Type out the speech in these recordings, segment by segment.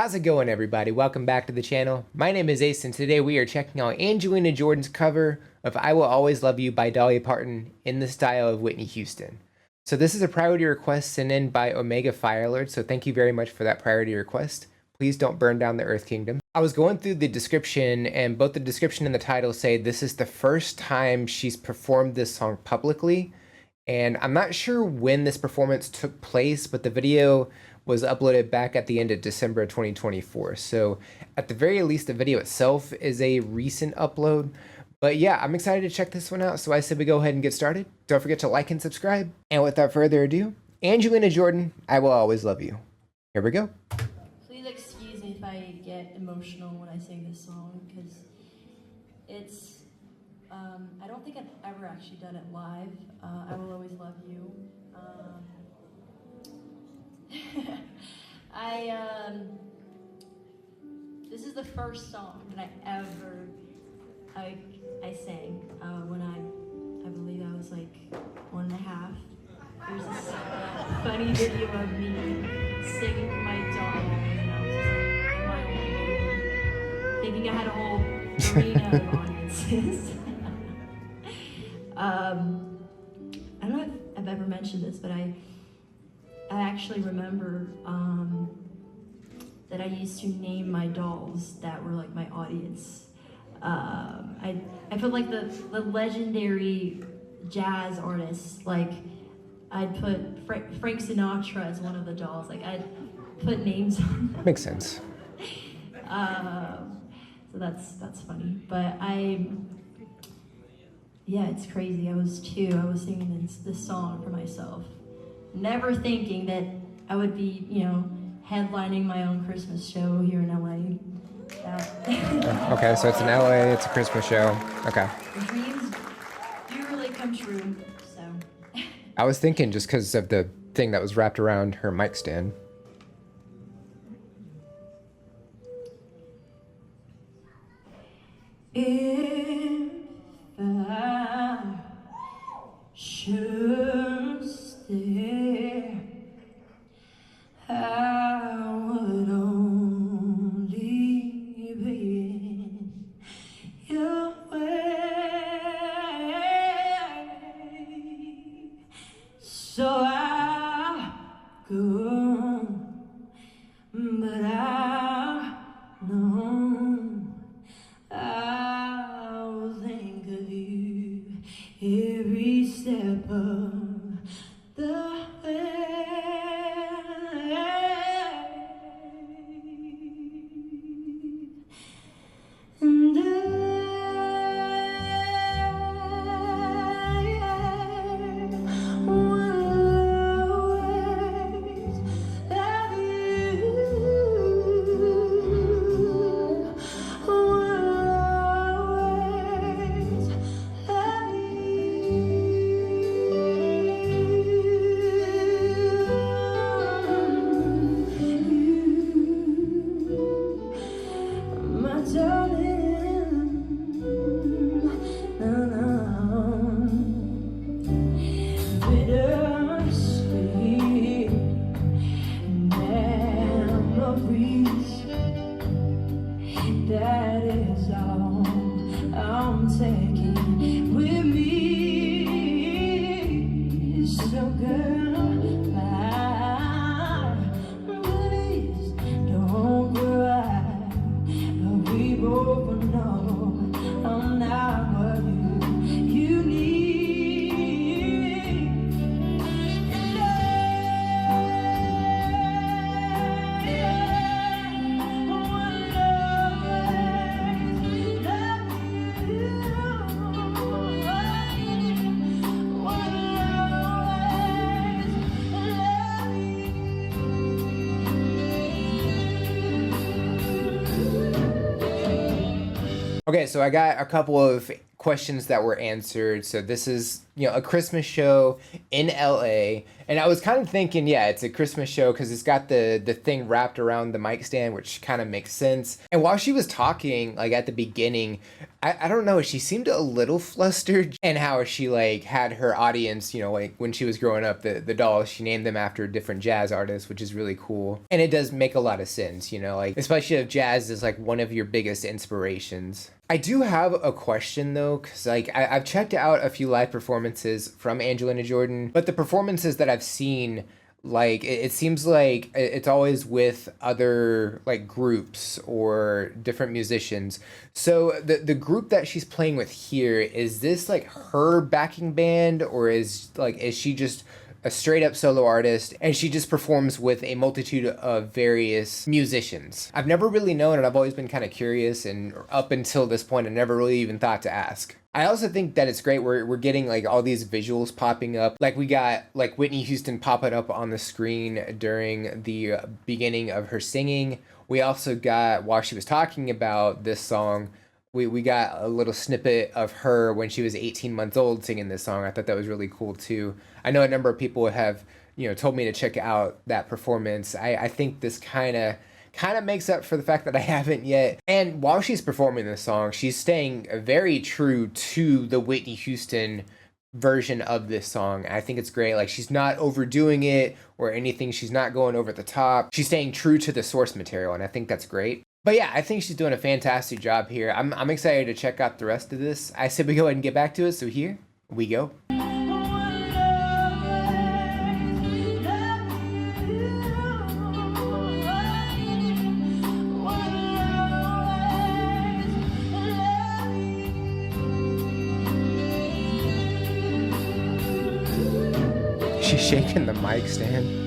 How's it going, everybody? Welcome back to the channel. My name is Ace, and today we are checking out Angelina Jordan's cover of I Will Always Love You by Dolly Parton in the style of Whitney Houston. So this is a priority request sent in by Omega Fire Alert, so thank you very much for that priority request. Please don't burn down the Earth Kingdom. I was going through the description, and both the description and the title say this is the first time she's performed this song publicly. And I'm not sure when this performance took place, but the video was uploaded back at the end of December 2024. So at the very least, the video itself is a recent upload. But yeah, I'm excited to check this one out. So I said we go ahead and get started. Don't forget to like and subscribe. And without further ado, Angelina Jordan, I Will Always Love You. Here we go. Please excuse me if I get emotional when I sing this song, because it's, I don't think I've ever actually done it live. I Will Always Love You. This is the first song that I ever sang when I believe I was like 1.5. There's this funny video of me singing for my dog, and I was just like in my own room, thinking I had a whole arena of audiences. I don't know if I've ever mentioned this, but I actually remember that I used to name my dolls that were like my audience. I put like the legendary jazz artists, like I'd put Frank Sinatra as one of the dolls. Like I'd put names on them. Makes sense. So that's funny. But yeah, it's crazy. I was 2. I was singing this song for myself, never thinking that I would be, headlining my own Christmas show here in LA. Okay, so it's in LA, it's a Christmas show. Okay. Dreams do really come true, so. I was thinking just because of the thing that was wrapped around her mic stand. If I should stay, I would only be in your way. So I go, but I know I will think of you every step of the way. And I will always love you. That is all I'm taking with me. So goodbye, please don't cry. We both know I'm not what you need. Okay, so I got a couple of questions that were answered. So this is a Christmas show in LA. And I was kind of thinking, yeah, it's a Christmas show because it's got the thing wrapped around the mic stand, which kind of makes sense. And while she was talking, like at the beginning, I don't know, she seemed a little flustered, and how she like had her audience, like when she was growing up, the dolls, she named them after different jazz artists, which is really cool. And it does make a lot of sense, like especially if jazz is like one of your biggest inspirations. I do have a question though, because like I've checked out a few live performances from Angelina Jordan, but the performances that I've seen, like it seems like it's always with other like groups or different musicians. So the group that she's playing with here, is this like her backing band, or is she just a straight up solo artist and she just performs with a multitude of various musicians? I've never really known, and I've always been kind of curious, and up until this point I never really even thought to ask. I also think that it's great we're getting like all these visuals popping up. Like we got like Whitney Houston popping up on the screen during the beginning of her singing. We also got, while she was talking about this song, we got a little snippet of her when she was 18 months old singing this song. I thought that was really cool too. I know a number of people have, told me to check out that performance. I think this kind of makes up for the fact that I haven't yet. And while she's performing this song, she's staying very true to the Whitney Houston version of this song. I think it's great. Like, she's not overdoing it or anything. She's not going over the top. She's staying true to the source material, and I think that's great. But yeah, I think she's doing a fantastic job here. I'm excited to check out the rest of this. I said we go ahead and get back to it, so here we go. She's shaking the mic stand.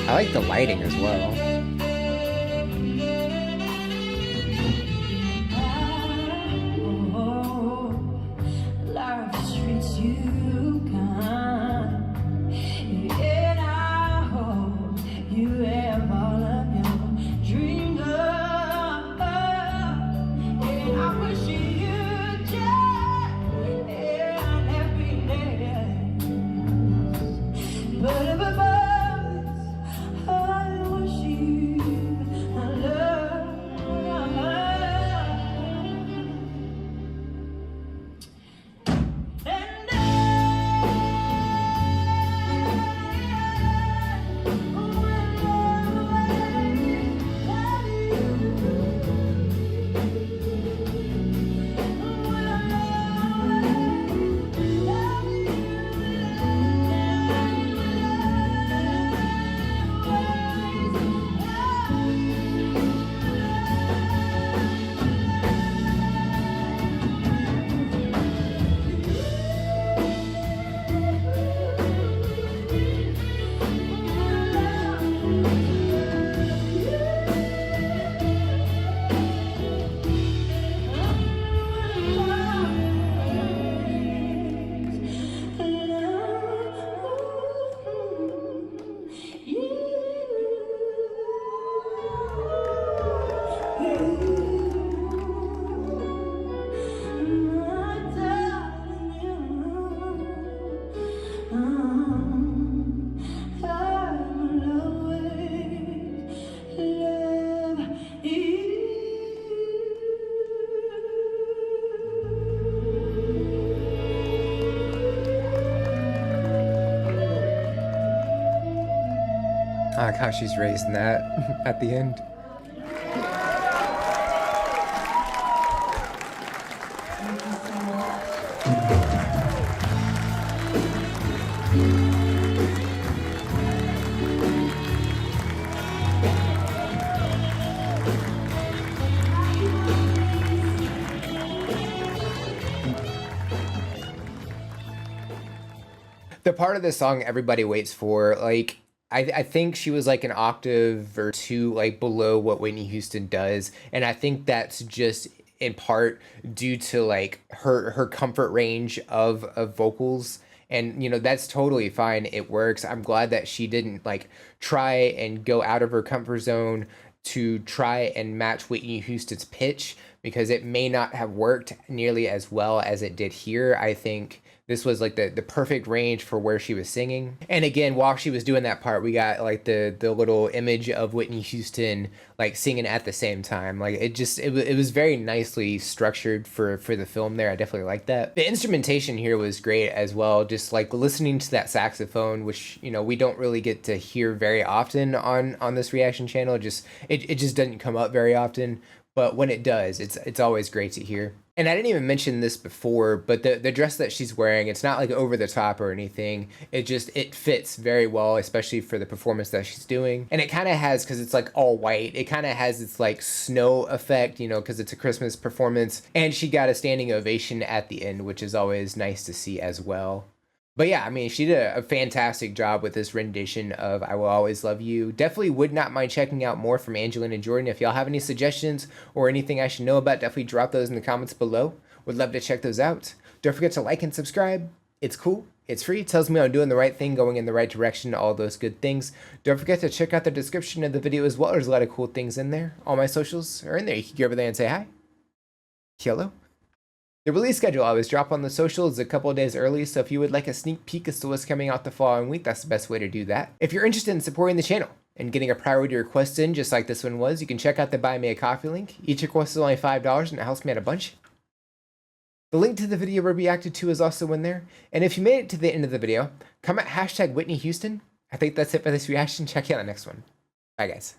I like the lighting as well. I like how she's raising that at the end. The part of the song everybody waits for, like, I think she was like an octave or two like below what Whitney Houston does, and I think that's just in part due to like her comfort range of vocals. And that's totally fine, it works. I'm glad that she didn't like try and go out of her comfort zone to try and match Whitney Houston's pitch, because it may not have worked nearly as well as it did here. I think this was like the perfect range for where she was singing. And again, while she was doing that part, we got like the little image of Whitney Houston like singing at the same time. Like it was very nicely structured for the film there. I definitely like that. The instrumentation here was great as well. Just like listening to that saxophone, which we don't really get to hear very often on this reaction channel. Just it just doesn't come up very often. But when it does, it's always great to hear. And I didn't even mention this before, but the dress that she's wearing, it's not like over the top or anything. It fits very well, especially for the performance that she's doing. And it kind of has, because it's like all white, it kind of has its like snow effect, because it's a Christmas performance. And she got a standing ovation at the end, which is always nice to see as well. But yeah, I mean, she did a fantastic job with this rendition of I Will Always Love You. Definitely would not mind checking out more from Angelina Jordan. If y'all have any suggestions or anything I should know about, definitely drop those in the comments below. Would love to check those out. Don't forget to like and subscribe. It's cool. It's free. It tells me I'm doing the right thing, going in the right direction, all those good things. Don't forget to check out the description of the video as well. There's a lot of cool things in there. All my socials are in there. You can go over there and say hi. Hello. The release schedule I always drop on the socials a couple of days early, so if you would like a sneak peek as to what's coming out the following week, that's the best way to do that. If you're interested in supporting the channel and getting a priority request in just like this one was, you can check out the Buy Me a Coffee link. Each request is only $5 and it helps me out a bunch. The link to the video we reacted to is also in there. And if you made it to the end of the video, comment #Whitney Houston. I think that's it for this reaction. Check you out on the next one. Bye guys.